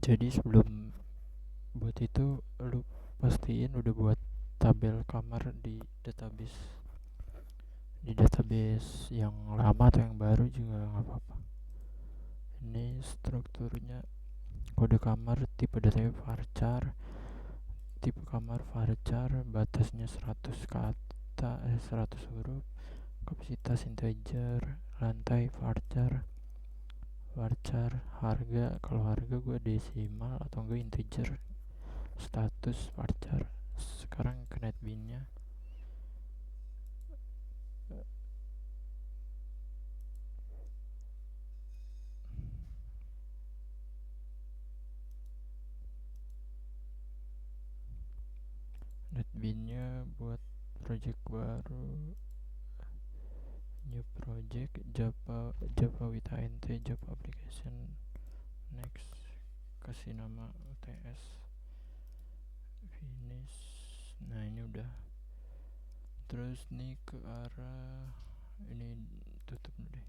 Jadi sebelum buat itu lu pastiin udah buat tabel kamar di database yang lama atau yang baru juga nggak apa-apa. Ini strukturnya kode kamar, tipe datanya varchar, tipe kamar varchar, batasnya 100 kata, 100 huruf, kapasitas integer, lantai varchar, varchar, harga, kalau harga gue desimal atau enggak integer, status varchar. Sekarang ke netbinnya. Netbinnya buat project baru, new project, Java with int, Java application, next, kasih nama UTS, finish. Nah ini udah. Terus nih ke arah ini, tutup dulu deh,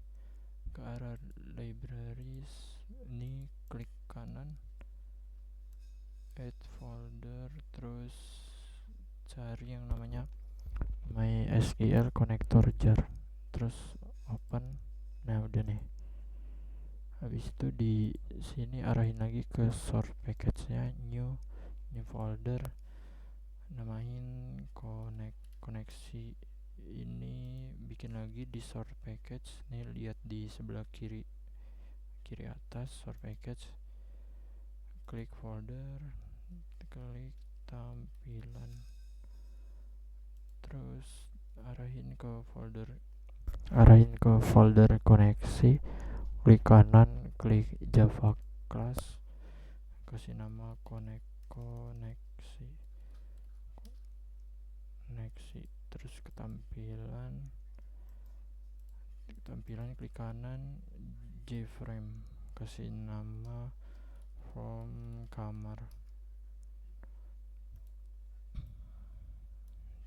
ke arah libraries. Ini klik kanan, add folder, terus cari yang namanya MySQL connector jar, terus open. Nah udah nih. Habis itu di sini arahin lagi ke source package-nya, new folder, namain koneksi. Ini bikin lagi di source package. Nih lihat di sebelah kiri kiri atas source package, klik folder, klik tampilan, terus arahin ke folder koneksi, klik kanan, klik Java class, kasih nama koneksi, terus ketampilan klik kanan, JFrame, kasih nama from kamar.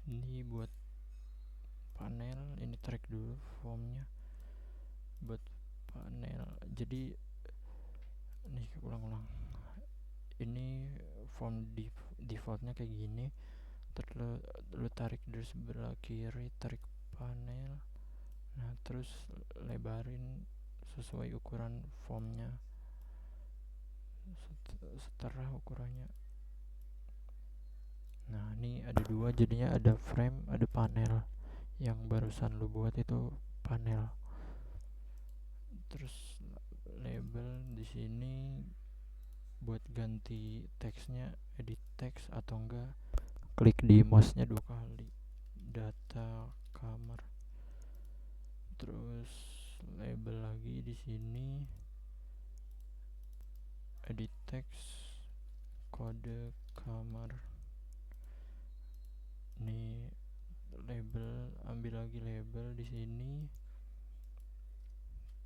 Ini buat panel, ini track dulu formnya buat panel. Jadi nih ulang-ulang, ini form defaultnya kayak gini. Terus lu tarik dari sebelah kiri, tarik panel. Nah terus lebarin sesuai ukuran formnya. Setelah ukurannya, nah ini ada dua, jadinya ada frame, ada panel. Yang barusan lu buat itu panel. Terus label di sini buat ganti teksnya, edit teks atau enggak klik di mouse-nya 2 kali, data kamar. Terus label lagi di sini, edit teks, kode kamar. Nih label, ambil lagi label di sini,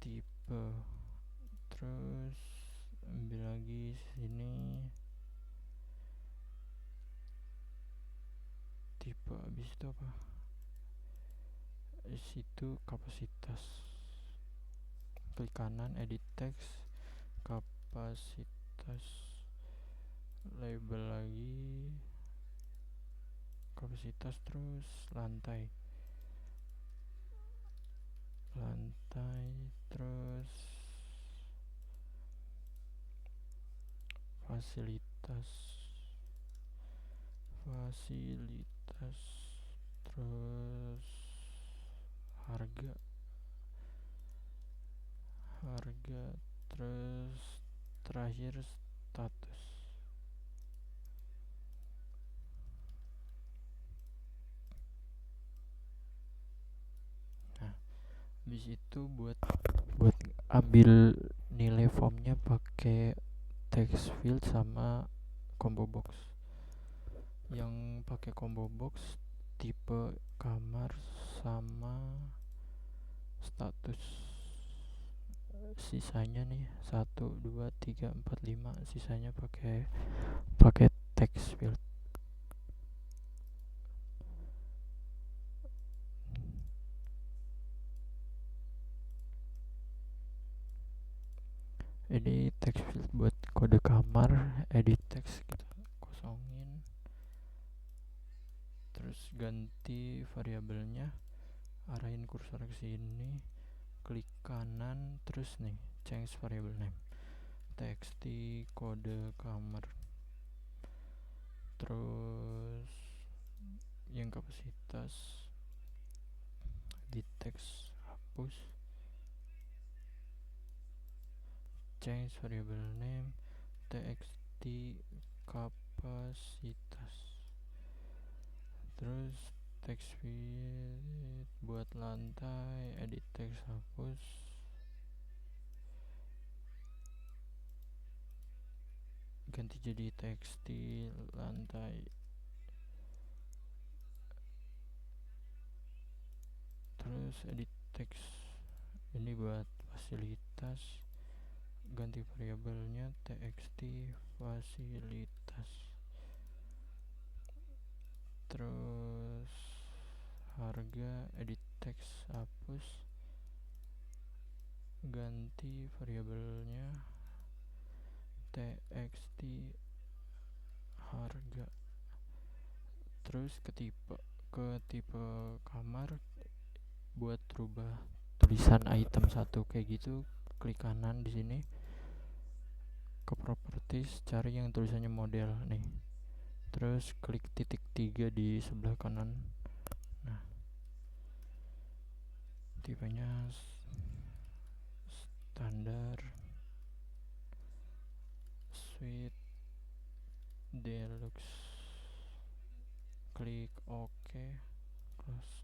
tipe, terus ambil lagi sini tipe. Habis itu apa, situ kapasitas, klik kanan, edit teks, kapasitas, label lagi kapasitas, terus lantai, terus fasilitas, terus harga, terus terakhir status. Nah habis itu buat ambil nilai formnya pakai text field sama combo box. Yang pakai combo box tipe kamar sama status. Sisanya nih 1 2 3 4 5, sisanya pakai text field. Ini text field buat kode kamar, edit text kita kosongin, terus ganti variabelnya, arahin kursor ke sini, klik kanan, terus nih change variable name, txt kode kamar, terus yang kapasitas di teks hapus, change variable name, txt kapasitas, terus text width buat lantai, edit text hapus, ganti jadi txt lantai, terus edit text ini buat fasilitas, ganti variabelnya txt fasilitas, terus harga, edit text hapus, ganti variabelnya txt harga, terus ke tipe kamar, buat rubah tulisan item 1 kayak gitu, klik kanan di sini ke properties, cari yang tulisannya model nih, terus klik titik 3 di sebelah kanan. Nah, tipenya standar, suite, deluxe, klik ok, close.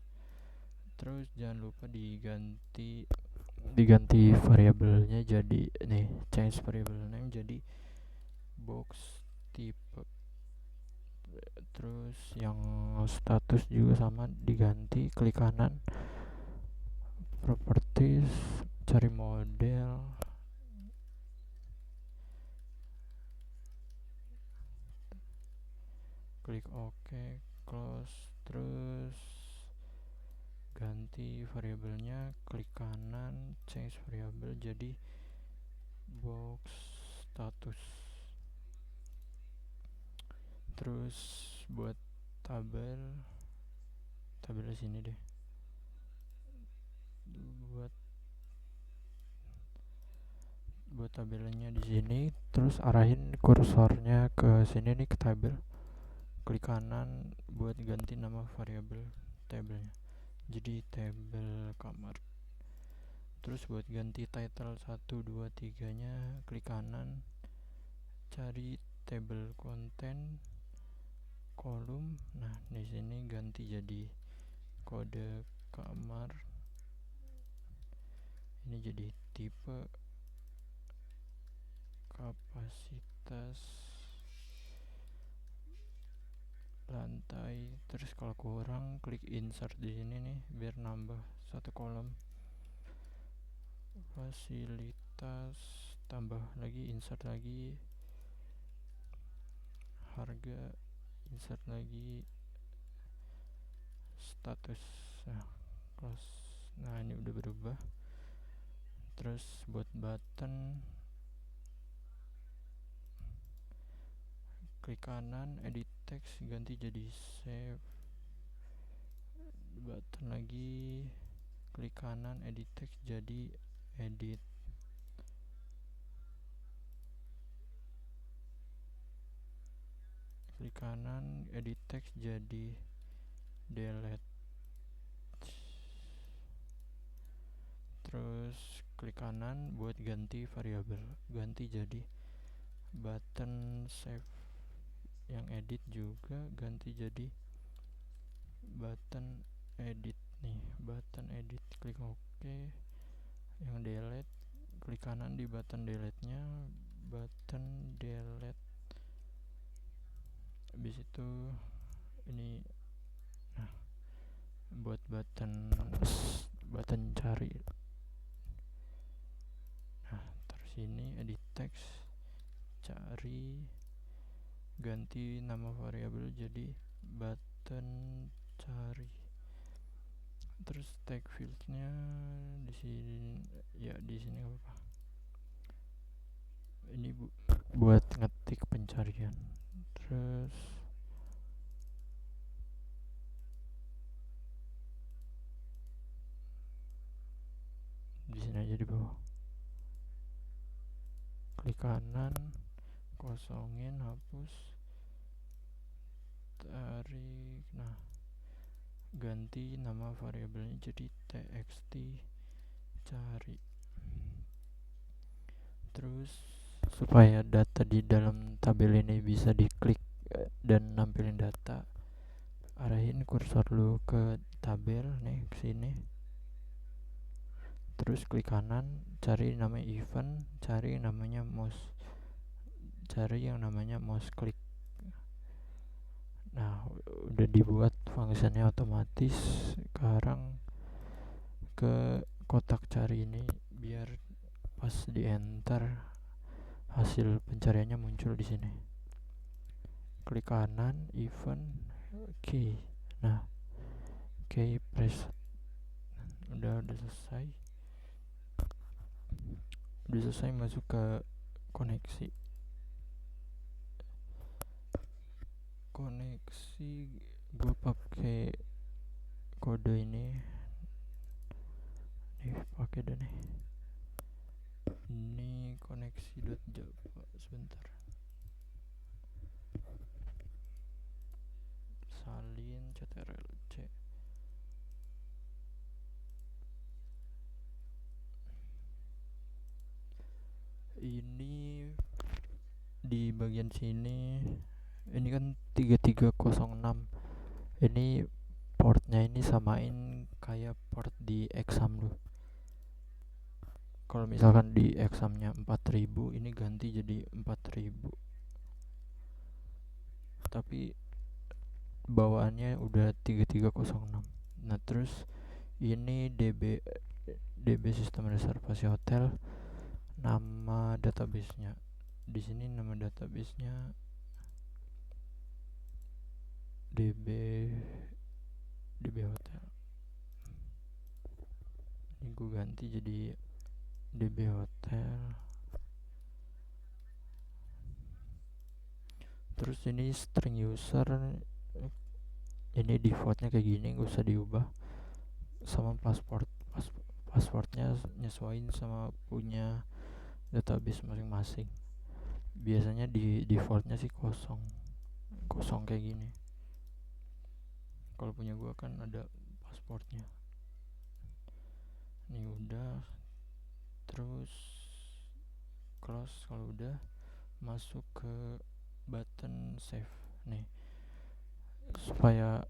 Terus jangan lupa diganti variabelnya jadi nih, change variable name jadi box tipe, terus yang status juga sama diganti, klik kanan properties, cari model, klik ok, close. Terus ganti variabelnya, klik kanan, change variable jadi box status. Terus buat tabel sini deh, buat tabelnya di sini, terus arahin kursornya ke sini nih, ke tabel, klik kanan buat ganti nama variabel tabelnya jadi tabel kamar. Terus buat ganti title 1, 2, 3 nya, klik kanan, cari table content kolom. Nah, di sini ganti jadi kode kamar, ini jadi tipe kapasitas lantai. Terus kalau kurang, klik insert di sini nih biar nambah satu kolom, fasilitas, tambah lagi, insert lagi, harga, insert lagi, status. Nah, ini udah berubah. Terus buat button, klik kanan, edit text, ganti jadi save button lagi, klik kanan, edit text jadi edit, klik kanan, edit text jadi delete. Terus klik kanan buat ganti variabel, ganti jadi button save, yang edit juga ganti jadi button edit nih, button edit, klik ok. Yang delete, klik kanan di button delete nya, button delete. Habis itu ini, nah, buat button cari, nah terus ini edit text, cari, ganti nama variabel jadi button cari. Terus tag fieldnya di sini ya, di sini apa, ini buat ngetik pencarian. Terus di sini aja di bawah, klik kanan, kosongin, hapus, tarik. Nah, ganti nama variabelnya jadi txt cari. Terus supaya data di dalam tabel ini bisa diklik dan nampilin data, arahin kursor lu ke tabel nih, ke sini. Terus klik kanan, cari namanya event, cari namanya mouse, cari yang namanya mouse click. Nah, udah dibuat fungsinya otomatis. Sekarang ke kotak cari ini, biar pas di enter hasil pencariannya muncul di sini. Klik kanan, event, key. Nah, key press. Udah selesai. Udah selesai masuk ke koneksi. Gue pakai kode ini nih, pakai deh nih. Ini koneksi.java. Sebentar, salin ctrlc. Ini di bagian sini, ini kan 3306. Ini portnya ini samain kayak port di exam lu. Kalau misalkan di examnya 4000, ini ganti jadi 4000. Tapi bawaannya udah 3306. Nah, terus ini DB sistem reservasi hotel. Nama databasenya di sini, nama databasenya DB hotel. Ini gue ganti jadi DB hotel. Terus ini string user, ini defaultnya kayak gini, gak usah diubah. Sama passwordnya nyesuaiin sama punya database masing-masing. Biasanya di defaultnya sih kosong kayak gini. Kalau punya gua kan ada passwordnya. Ini udah. Terus close. Kalau udah, masuk ke button save nih, supaya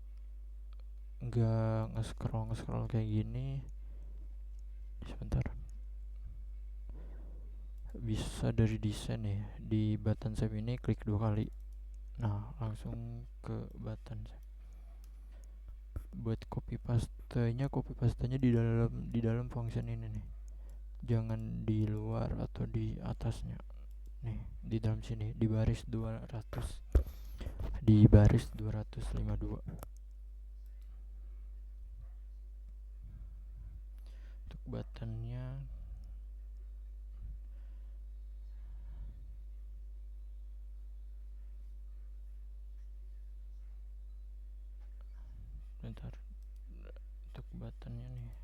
nggak nge-scroll kayak gini. Sebentar, bisa dari desain nih, di button save ini klik 2 kali. Nah, langsung ke button save. Buat copy pastenya di dalam function ini nih, jangan di luar atau di atasnya. Nih, di dalam sini, di baris 252. Untuk buttonnya, bentar, untuk buttonnya nih,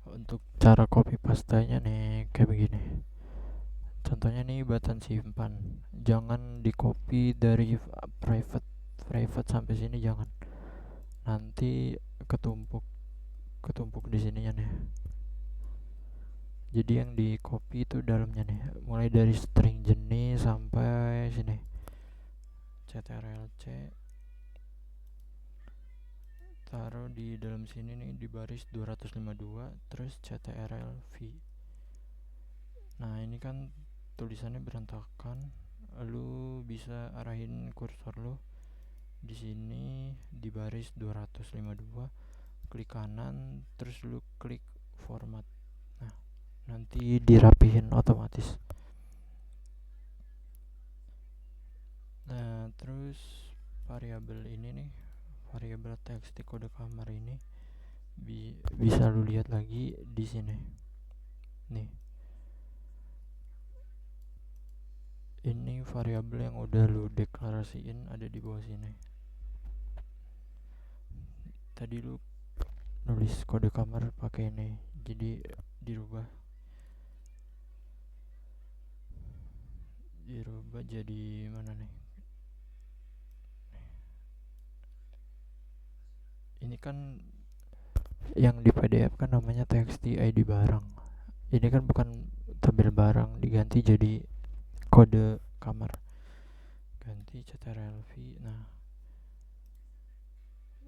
untuk cara copy pastanya nih kayak begini. Contohnya nih, button simpan, jangan di copy dari private sampai sini, jangan, nanti ketumpuk di sininya nih. Jadi yang di copy itu dalamnya nih, mulai dari string jenis sampai sini, ctrlc, taruh di dalam sini nih, di baris 252, terus ctrlv. Nah, ini kan tulisannya berantakan, lu bisa arahin kursor lu di sini di baris 252, klik kanan, terus lu klik format. Nah, nanti dirapihin otomatis. Nah, terus variabel ini nih, variabel txt kode kamar ini bisa lu lihat lagi di sini nih. Ini variabel yang udah lu deklarasiin ada di bawah sini. Tadi lu nulis kode kamar pakai ini, jadi dirubah jadi mana nih? Ini kan yang di PDF kan namanya txt ID barang. Ini kan bukan tabel barang, diganti jadi kode kamar. Ganti ctrlv. Nah,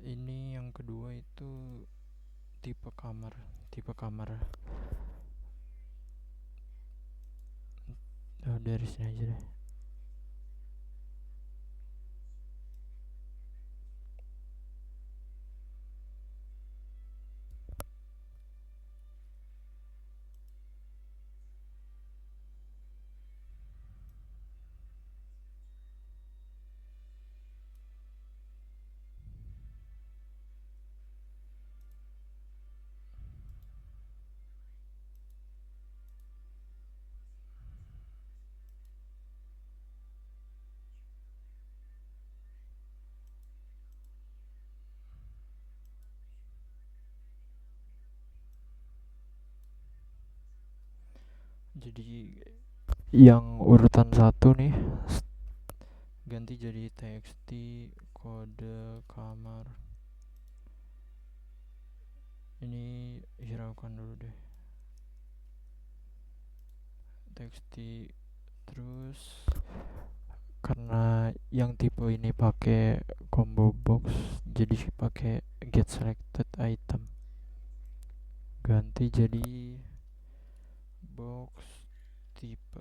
ini yang kedua itu tipe kamar. Dari sini aja deh. Jadi yang urutan satu nih ganti jadi txt kode kamar. Ini hiraukan dulu deh, txt. Terus karena yang tipe ini pakai combo box, jadi pakai get selected item, ganti jadi box tipe.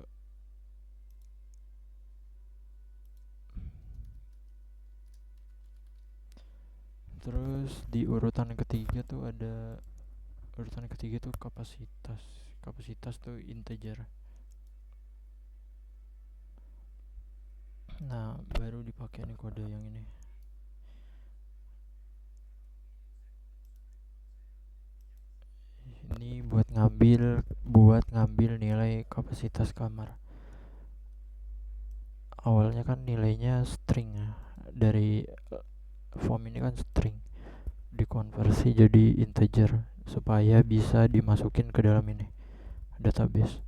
Terus di urutan ketiga tuh kapasitas tuh integer. Nah, baru dipakai nih kode yang ini. Ini buat ngambil nilai kapasitas kamar. Awalnya kan nilainya string ya. Dari form ini kan string, dikonversi jadi integer supaya bisa dimasukin ke dalam ini database.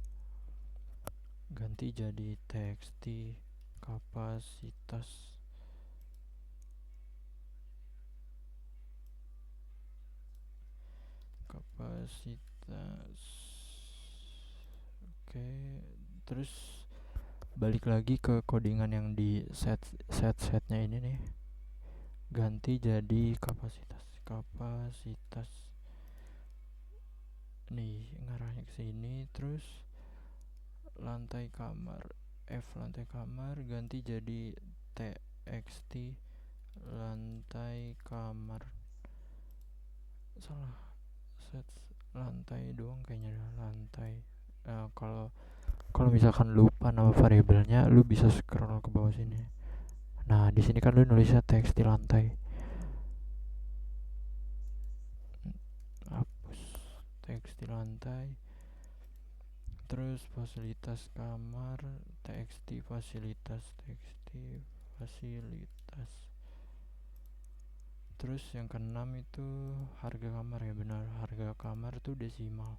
Ganti jadi txt kapasitas. Oke, terus balik lagi ke codingan yang di setnya ini nih, ganti jadi kapasitas nih, ngarahnya ke sini. Terus lantai kamar ganti jadi txt lantai kamar. Salah, set lantai doang kayaknya, lantai. Kalau misalkan lupa nama variabelnya, lu bisa scroll ke bawah sini. Nah, di sini kan lu nulisnya txt lantai. Hapus txt lantai. Terus fasilitas kamar txt fasilitas. Terus yang keenam itu harga kamar, ya benar, harga kamar tuh desimal.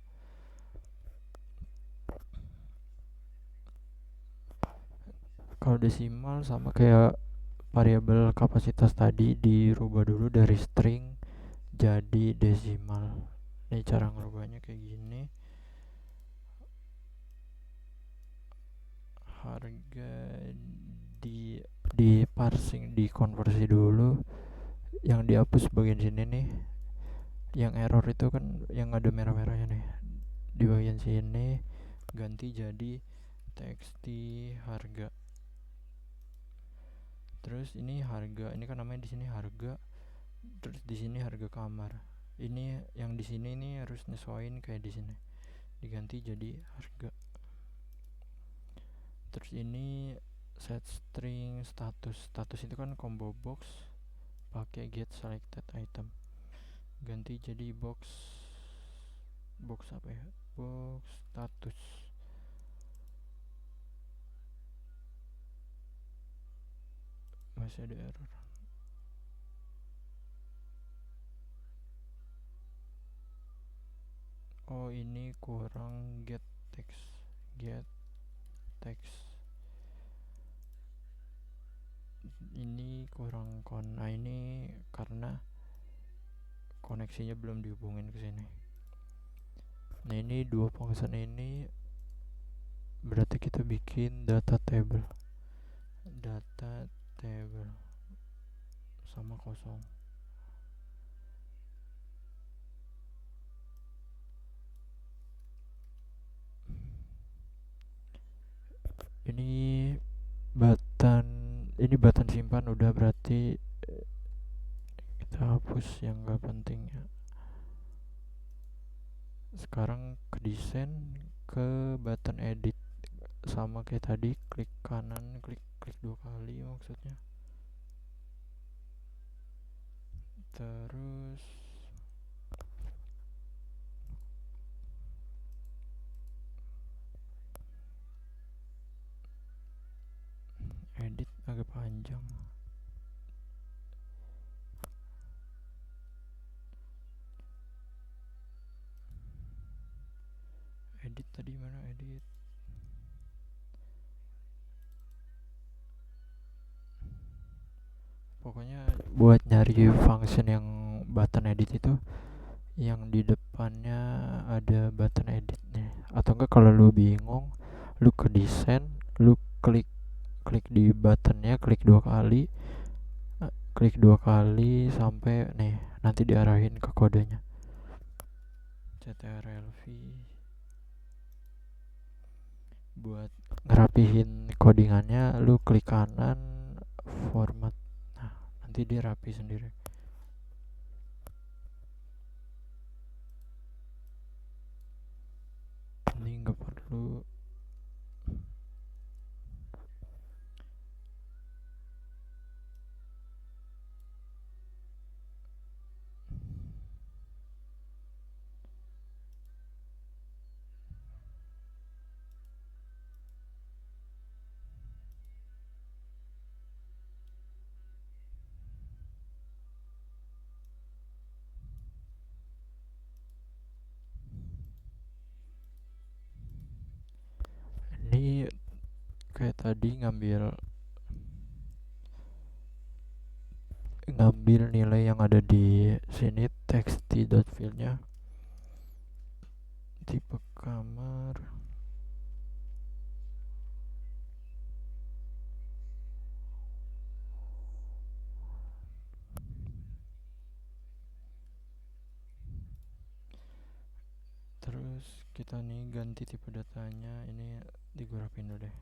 Kalau desimal sama kayak variabel kapasitas tadi, dirubah dulu dari string jadi desimal. Ini cara ngerubahnya kayak gini. Harga di parsing, dikonversi dulu. Yang dihapus bagian sini nih, yang error itu kan yang ada merah-merahnya nih, di bagian sini ganti jadi txt harga. Terus ini harga, ini kan namanya di sini harga. Terus di sini harga kamar. Ini yang di sini nih harus nyesuaiin kayak di sini, diganti jadi harga. Terus ini set string status itu kan combo box pakai get selected item, ganti jadi box apa ya, box status. Masih ada error. Oh, ini kurang get text. Ini kurang nah ini karena koneksinya belum dihubungin ke sini. Nah, ini dua function ini berarti kita bikin data table sama kosong. Ini button simpan udah, berarti kita hapus yang gak penting ya. Sekarang ke desain, ke button edit, sama kayak tadi, klik kanan, klik dua kali maksudnya. Terus edit agak panjang. Edit tadi mana edit? Pokoknya buat nyari function yang button edit itu yang di depannya ada button edit nih. Atau enggak, kalau lu bingung, lu ke desain, lu klik di buttonnya, klik dua kali sampai nih, nanti diarahin ke kodenya. CTRL-V buat ngerapihin codingannya, lu klik kanan, format. Nah, nanti dia rapi sendiri. Ini nggak perlu. Ini kayak tadi ngambil nilai yang ada di sini, txt.field-nya, tipe kamar, terus kita nih ganti tipe datanya, ini digorapin dulu deh.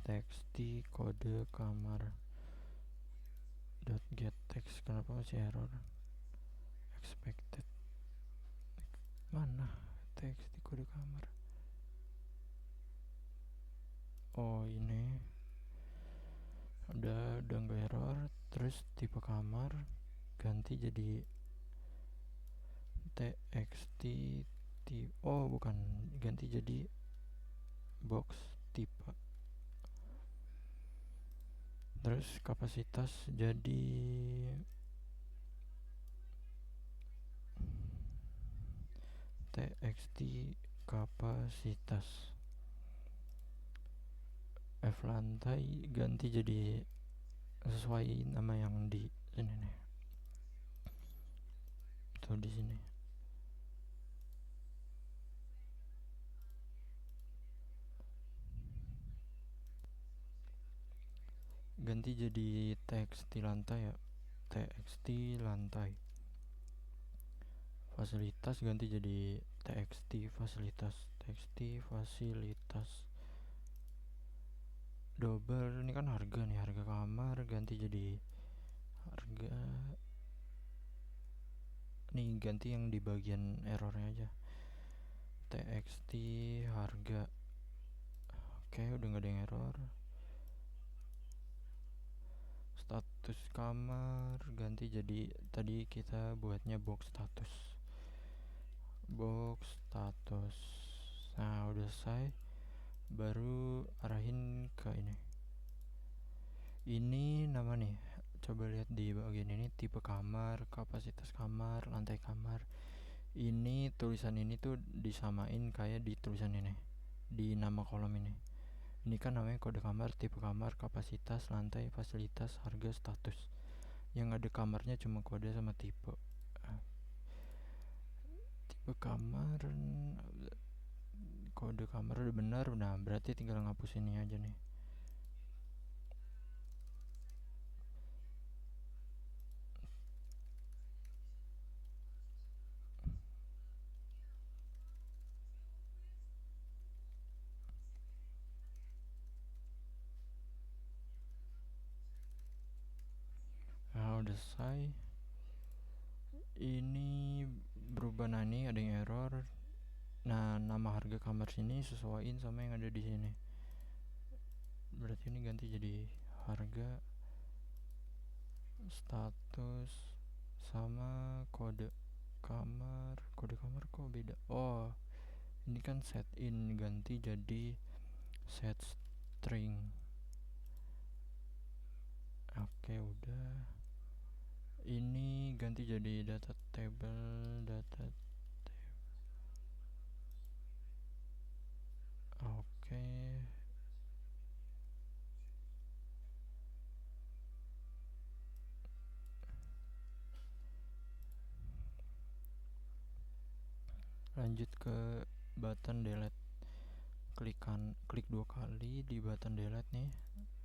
Txt kode kamar .get text, kenapa masih error? Expected mana? Txt kode kamar. Oh, ini udah nggak error. Terus tipe kamar ganti jadi txt. Oh, bukan, ganti jadi box tipe. Terus kapasitas jadi txt kapasitas. F lantai ganti jadi sesuai nama yang di sini nih. Tuh di sini. Ganti jadi txt lantai ya. Txt lantai. Fasilitas ganti jadi txt fasilitas. Double, ini kan harga nih, harga kamar, ganti jadi harga. Nih, ganti yang di bagian errornya aja. Txt harga Oke, udah nggak ada yang error. Status kamar ganti jadi, tadi kita buatnya box status. Nah udah selesai, baru arahin ke ini nama nih. Coba lihat di bagian ini, tipe kamar, kapasitas kamar, lantai kamar. Ini tulisan ini tuh disamain kayak di tulisan ini, di nama kolom ini. Ini kan namanya kode kamar, tipe kamar, kapasitas, lantai, fasilitas, harga, status. Yang ada kamarnya cuma kode sama tipe. Tipe kamar, kode kamar udah benar. Nah berarti tinggal ngapus ini aja nih. Nah udah selesai. Ini berubah, nah ini ada yang error. Nah nama harga kamar sini sesuaiin sama yang ada di sini. Berarti ini ganti jadi harga, status, sama kode kamar. Kode kamar kok beda? Oh, ini kan set in, ganti jadi set string. Oke udah. Ini ganti jadi data table. Oke. Lanjut ke button delete. Klik 2 kali di button delete nih.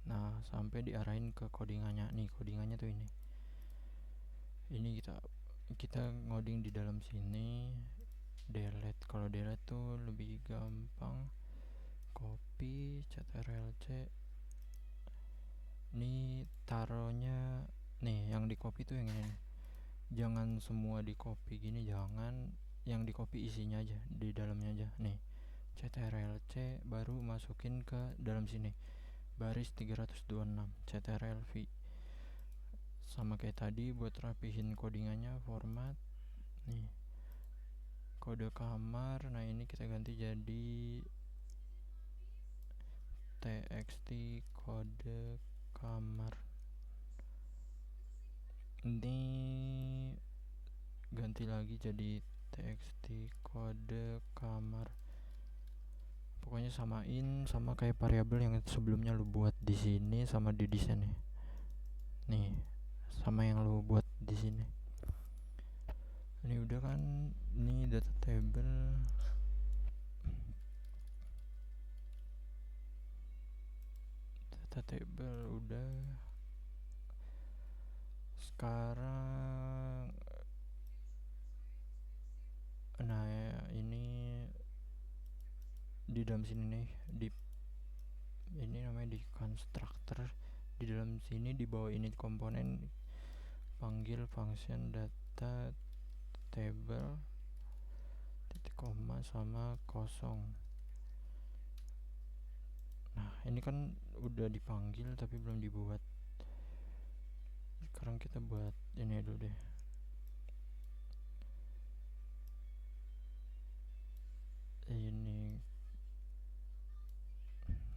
Nah sampai diarahin ke codingannya nih. Codingannya tuh ini kita ngoding di dalam sini. Delete, kalau delete tuh lebih gampang. Copy ctrl-c. Ini taruhnya nih, yang di copy tuh yang ini. Jangan semua di copy gini, jangan. Yang di copy isinya aja, di dalamnya aja nih. ctrl-c baru masukin ke dalam sini, baris 326 ctrl-v. Sama kayak tadi, buat rapihin codingannya, format nih, kode kamar. Nah ini kita ganti jadi txt kode kamar. Ini ganti lagi jadi txt kode kamar. Pokoknya samain sama kayak variabel yang sebelumnya lu buat di sini sama di desain nih, sama yang lu buat di sini. Ini udah kan, ini data table. Udah. Sekarang nah ini di dalam sini nih, ini namanya di constructor. Di dalam sini di bawah ini komponen, panggil function data table titik koma sama kosong. Nah ini kan udah dipanggil tapi belum dibuat. Sekarang kita buat ini dulu deh. Ini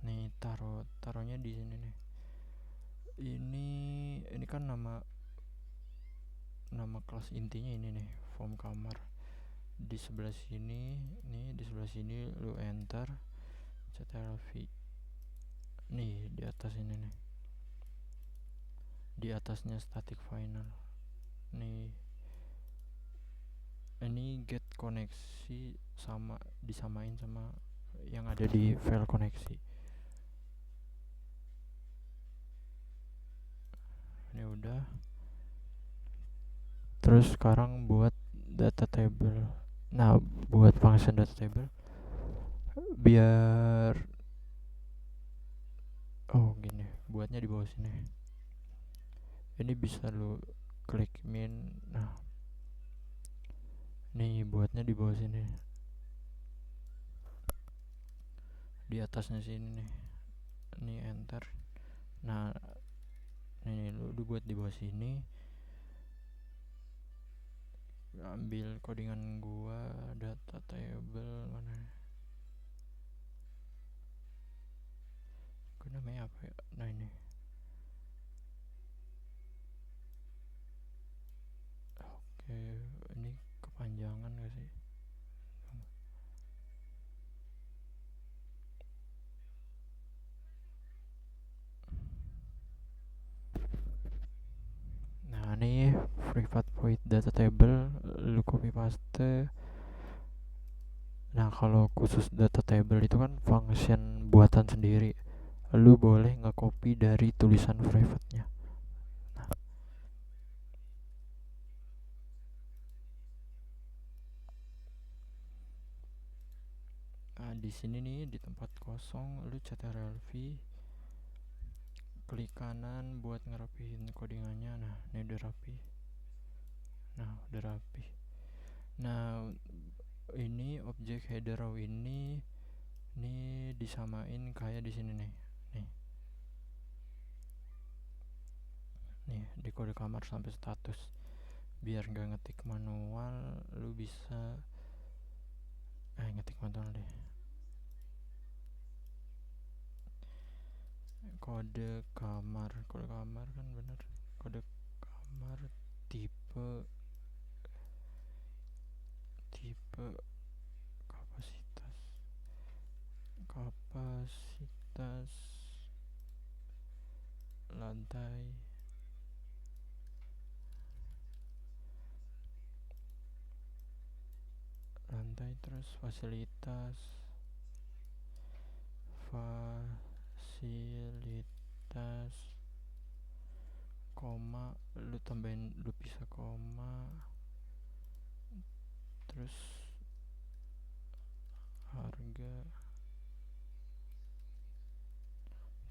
nih, taruhnya di sini nih. Ini kan nama kelas intinya ini nih, form kamar. Di sebelah sini nih, di sebelah sini lu enter ctrl-v. Nih di atas ini nih, di atasnya static final nih. Ini get koneksi sama, disamain sama yang ada di file koneksi. Ini udah. Terus sekarang buat data table. Nah buat function data table, biar gini, buatnya di bawah sini. Ini bisa lu klik min. Nah nih buatnya di bawah sini. di atasnya sini nih, ini enter. Nah ini lu buat di bawah sini, ambil codingan gua, data table mana, gua namanya apa ya, nah ini. Oke, ini kepanjangan gak sih? Nah ini private void data table, lu copy paste. Nah kalau khusus data table itu kan function buatan sendiri, lu boleh nge-copy dari tulisan private-nya. Nah di sini nih di tempat kosong lu ctrl-v, klik kanan buat ngerapihin codingannya. Nah ini udah rapi. Nah udah rapi. Nah ini objek header row ini disamain kayak di sini nih. Nih di kode kamar sampai status. Biar gak ngetik manual, lu bisa ngetik manual deh. Kode kamar kan bener. Kode kamar tipe kapasitas lantai terus fasilitas koma, lu tambahin, lu bisa koma, terus harga,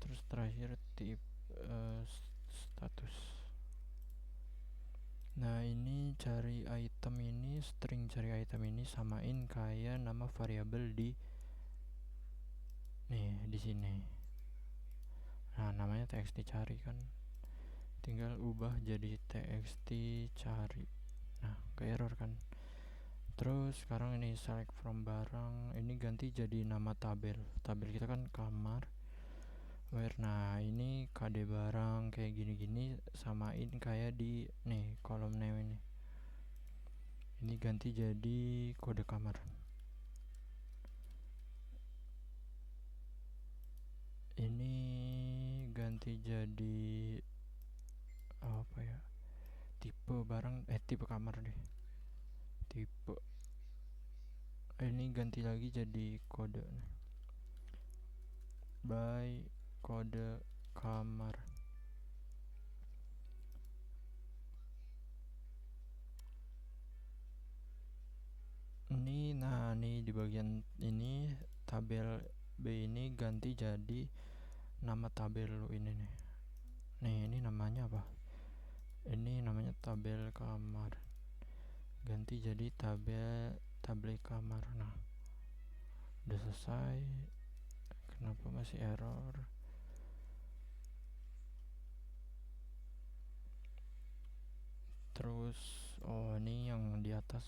terus terakhir tip status. Nah ini cari item ini, string cari item ini samain kayak nama variabel di sini. Nah namanya txt cari kan, tinggal ubah jadi txt cari. Nah ke error kan. Terus sekarang ini select from barang, ini ganti jadi nama tabel kita kan kamar where. Nah ini kd barang kayak gini-gini samain kayak di kolom name ini ganti jadi kode kamar. Ini ganti jadi apa ya, tipe barang, tipe kamar deh, tipe. Ini ganti lagi jadi kode by kode kamar. Nih di bagian ini tabel B ini ganti jadi nama tabel lu ini nih. Ini namanya apa? Ini namanya tabel kamar. Ganti jadi tabel kamar. Nah, udah selesai. Kenapa masih error? Terus ini yang di atas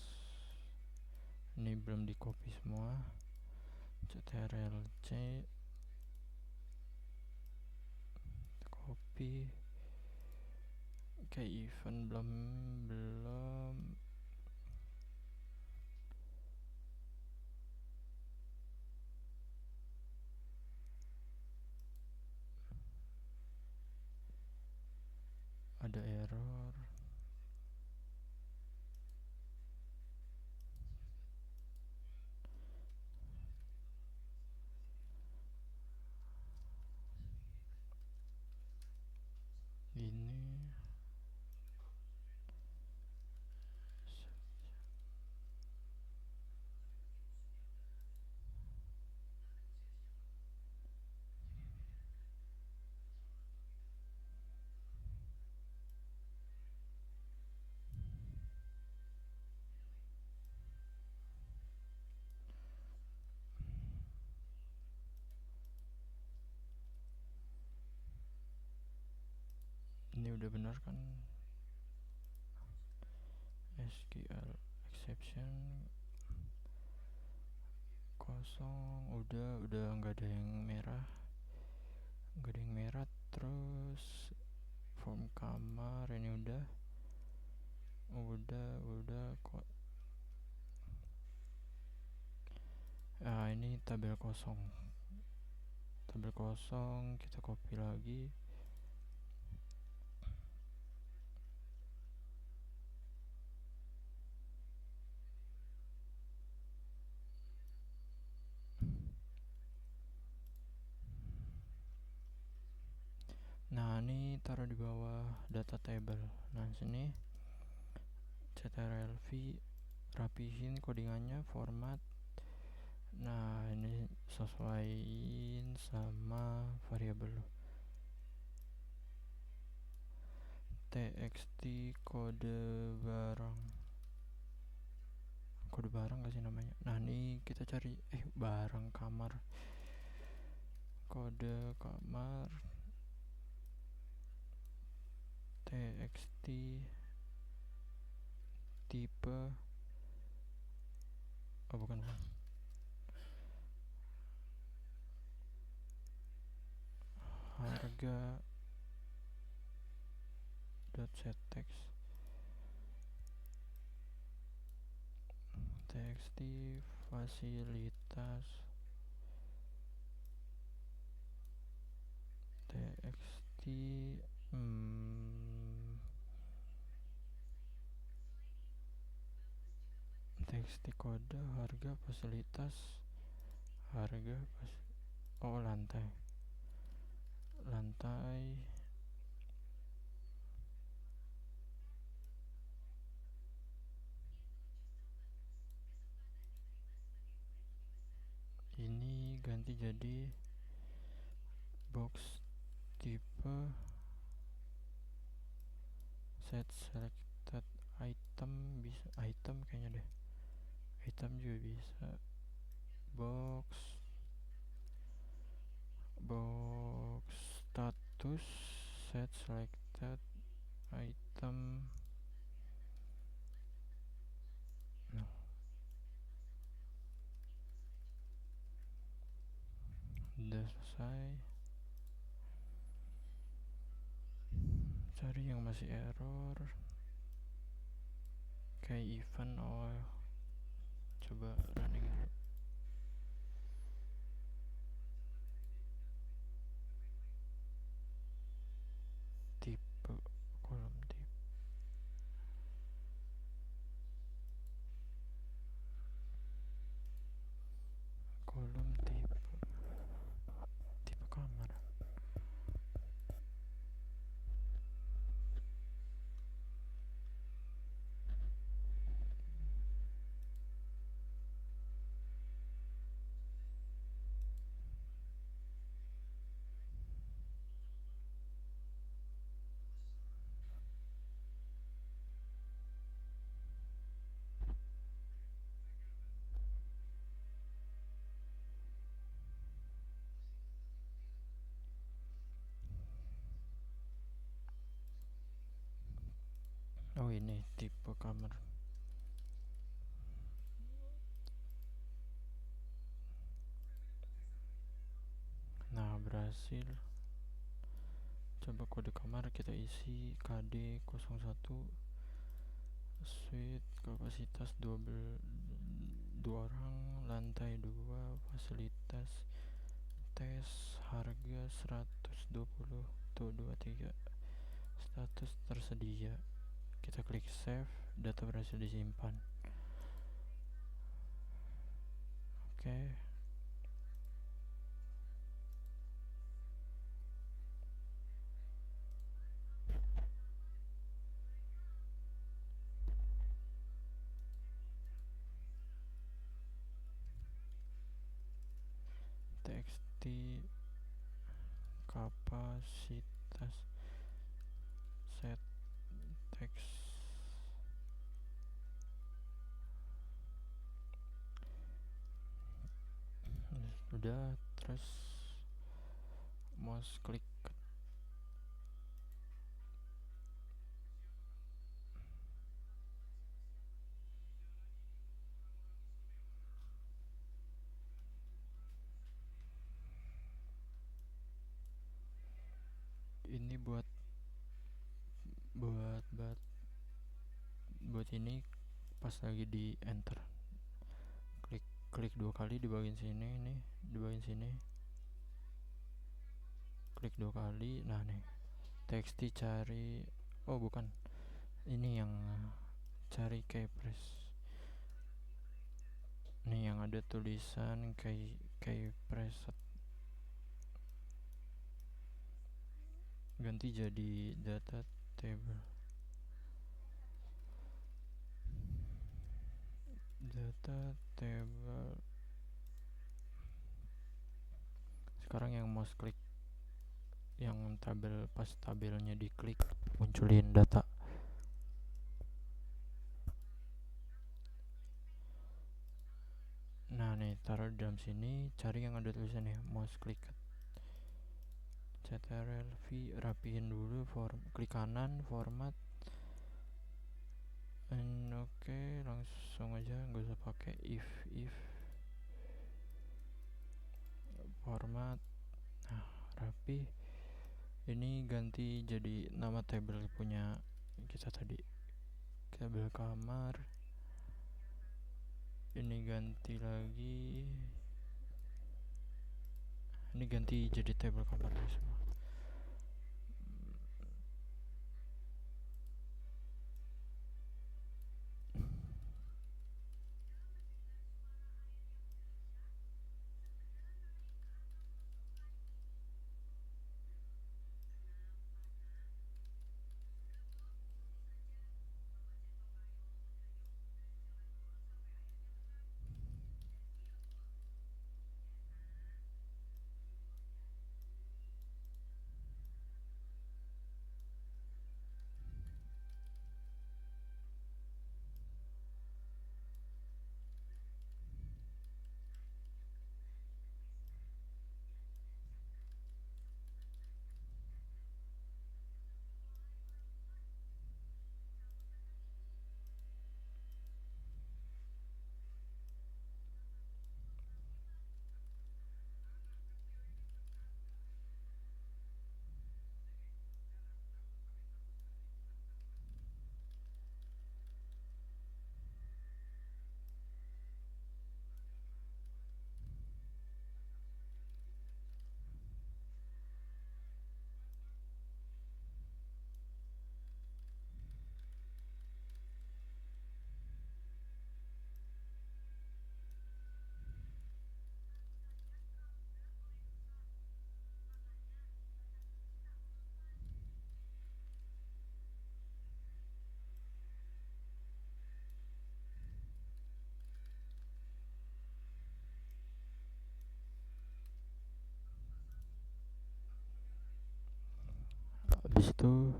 ini belum di copy semua. ctrl-c copy ke event belum ada error. ini udah benar kan? SQL exception kosong, udah nggak ada yang merah, terus form kamar ini udah kok. Ini tabel kosong kita copy lagi. Nah, ini taruh di bawah data table. Nah, sini ctrl-v, rapihin codingannya, format. Nah, ini sesuaiin sama variabel txt kode barang gak sih namanya. Nah, ini kita cari barang kamar, kode kamar txt tipe bukan, harga set text txt fasilitas txt txt kode harga fasilitas lantai ini ganti jadi box tipe set selected item, bisa item kayaknya deh, item juga bisa, box status set selected item. Udah selesai. Cari yang masih error kayak event. Coba running dulu. Tipe kolom tipe kamar. Ini tipe kamar. Nah, berhasil. Coba kode kamar kita isi KD01, suite kapasitas 2 orang, lantai 2, fasilitas tes, harga 120 tuh 23, status tersedia. Kita klik save, data berhasil disimpan. Oke. txt kapasitas set text udah, terus mouse klik ini buat buat buat ini pas lagi di enter, klik klik 2 kali di bagian sini, nih di bagian sini klik 2 kali. Nah nih txt cari, oh bukan, ini yang cari keypress. Nih yang ada tulisan keypress, ganti jadi data table. Data table. Sekarang yang mouse klik, yang tabel, pas tabelnya diklik munculin data. Nah nih taruh di dalam sini, cari yang ada tulisannya mouse klik ctrl v, rapiin dulu, klik kanan format, oke, langsung aja, nggak usah pakai if format. Nah rapi. Ini ganti jadi nama table punya kita tadi, tabel kamar. Ini ganti lagi, ini ganti jadi table kamar semua. Habis itu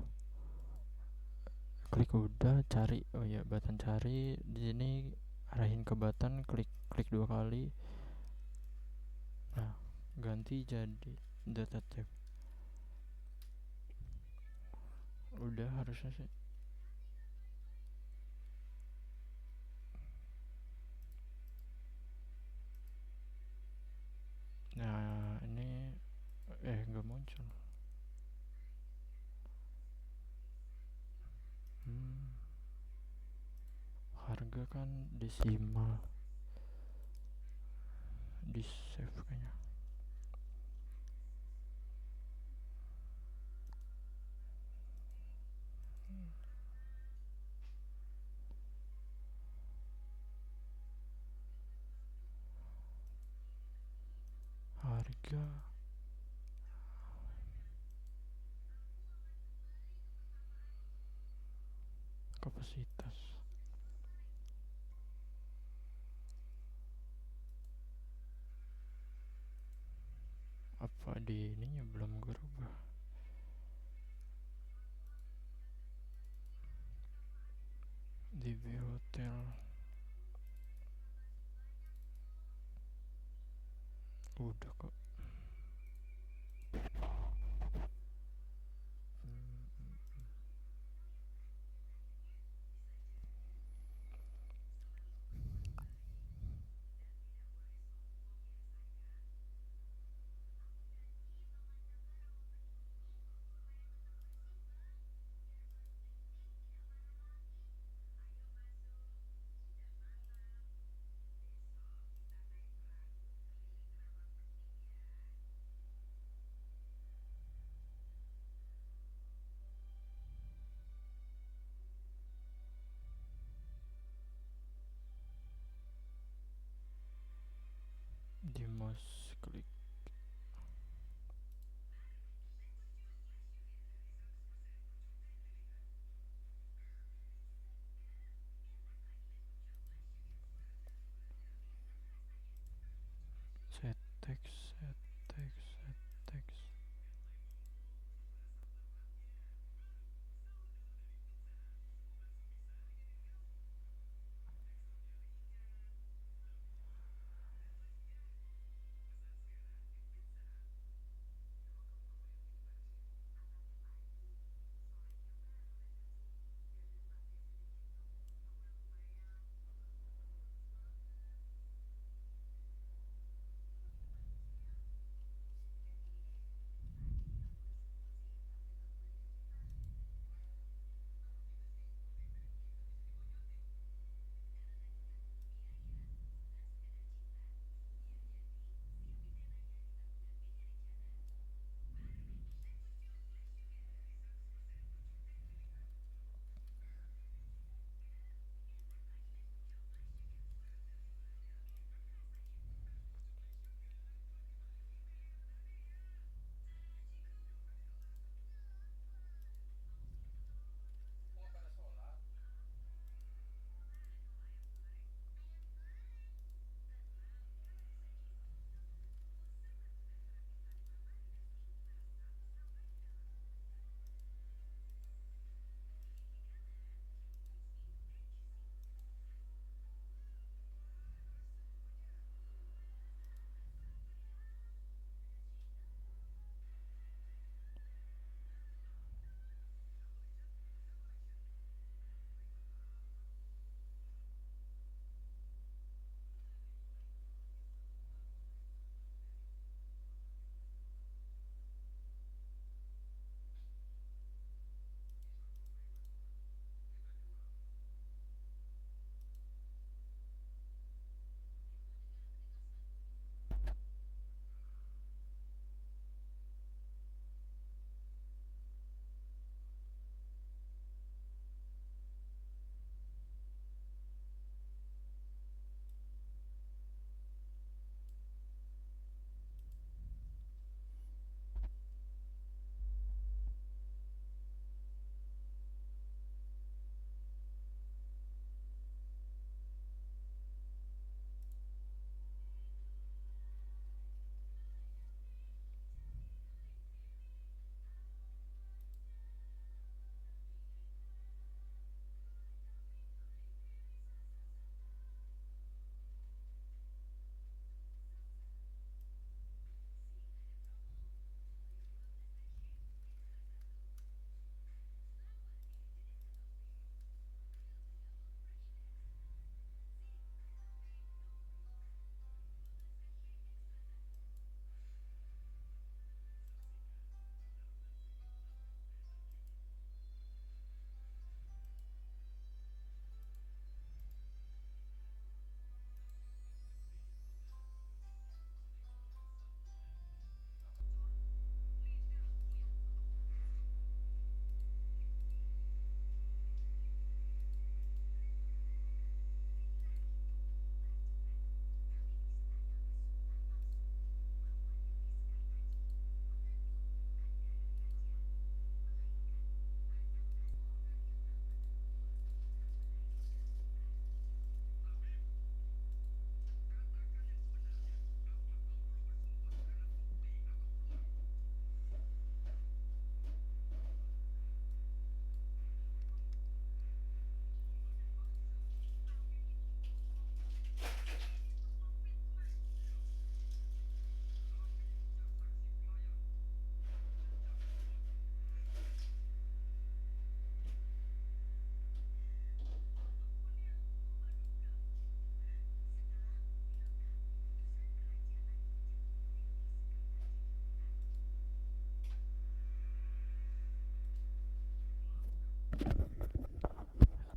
klik udah, cari, oh ya button cari di sini, arahin ke button, klik 2 kali. Nah ganti jadi data tab. Udah harusnya sih. Nah ini nggak muncul. Harga kan desimal, di save kayaknya. Harga kapasitas apa di ininya belum berubah. DB Hotel udah kok. mouse klik set text, set text, set text.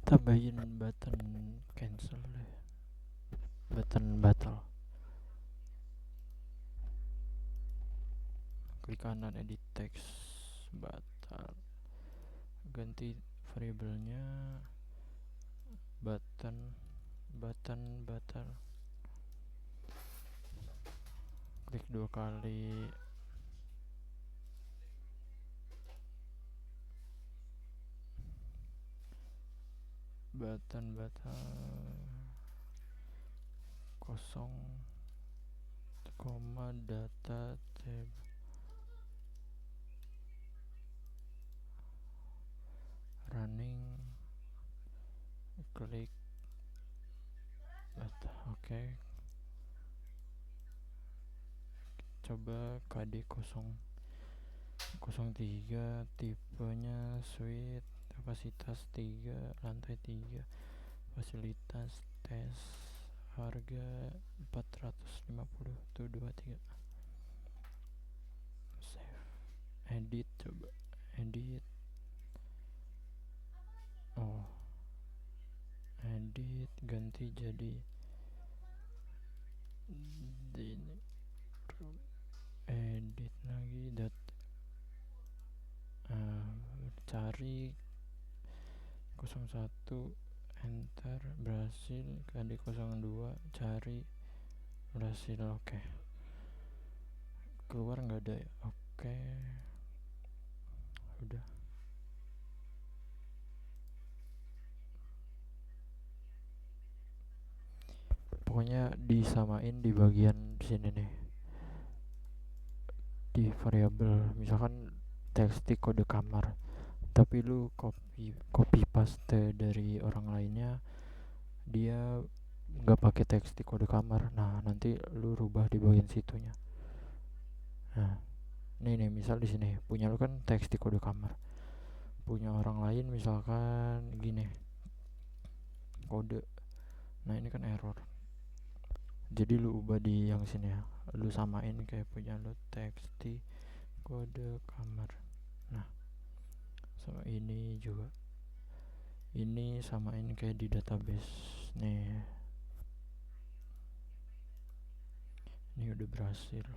Tambahin button cancel deh, button batal. Klik kanan edit text, batal. Ganti variabelnya button batal. klik 2 kali. Button kosong koma data tab running klik data. Oke. Coba KD 003, tipenya suite, kapasitas 3, lantai 3, fasilitas tes, harga 450 tuh 23. Save, edit, coba edit. Oh, edit ganti jadi ini, edit lagi cari 01, enter, berhasil. KD 02, cari, berhasil. Oke. Keluar nggak ada ya? Oke, udah. Pokoknya disamain di bagian sini nih, di variabel. Misalkan text kode kamar, tapi lu copy paste dari orang lainnya, dia nggak pakai teks kode kamar. Nah, nanti lu rubah di bagian situnya. Nah, nih misal di sini punya lu kan teks kode kamar, punya orang lain misalkan gini kode. Nah, ini kan error, jadi lu ubah di yang sini ya, lu samain kayak punya lu teks kode kamar. Nah, sama ini juga, ini samain kayak di database nih. Ini udah berhasil.